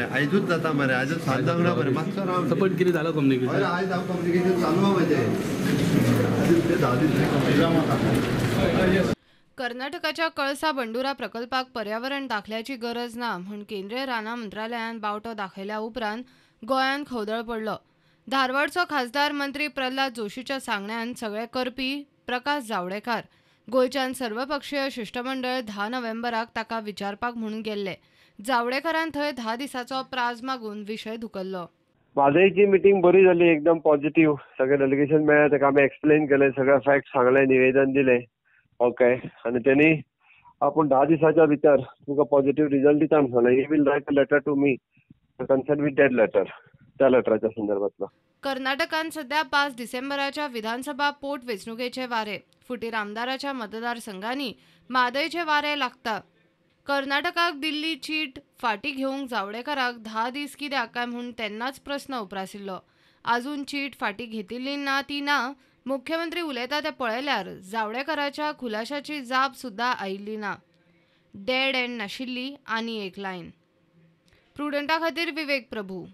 आयजूच जाता मरे आयजूच सांजांक ना मरे मातसो राव सपोर्ट कितें जालो कम्युनिकेशन आयज हांव कम्युनिकेशन चालू आहा म्हजें कर्नाटकाच्या कळसा बंडुरा प्रकल्पाक पर्यावरण दाखल्याची गरज ना म्हूण केंद्रीय रानां मंत्रालयान बावटो दाखयल्या उपरांत गोंयान खवदळ पडलो. धारवाडचो खासदार मंत्री प्रल्हाद जोशीच्या सांगण्यान सगळे करपी प्रकाश जावडेकर गोंयच्यान सर्वपक्षीय शिष्टमंडळ 10 नोव्हेंबराक ताका विचारपाक म्हणून गेल्ले. जावडेकरान थंय 10 दिसांचो प्राझ मागून विशय धुकल्लो. म्हादयची मिटींग बरी जाली, एकदम पॉझिटिव्ह. सगळे डेलिगेशन मेळ्ळे, ताका आमी एक्सप्लेन केले, सगळे फॅक्ट सांगले, निवेदन दिले. ओके, आणि त्यांनी आपण 10 दिसाच्या भितर तुमकां पॉझिटिव्ह रिझल्ट दिता म्हणून सांगले. He will write a letter to me concern with that letter, त्या लेटराच्या संदर्भातलो. कर्नाटकान सध्या 5 डिसेंबराच्या विधानसभा पोटवेंचणुकेचे वारे. फुटीर आमदाराच्या मतदारसंघांनी म्हादयचे वारे लागता. कर्नाटकाक दिल्ली चीट फाटी घेवंक जावडेकराक 10 दीस कित्याक काय म्हूण तेन्नाच प्रस्न उप्रासिल्लो. आजून चीट फाटी घेतिल्ली ना ती ना, मुख्यमंत्री उलयता ते पळयल्यार जावडेकराच्या खुलाशाची जाप सुद्दां आयिल्ली ना. डेड एंड नाशिल्ली आनी एक लायन. प्रुडंटा खातीर विवेक प्रभू.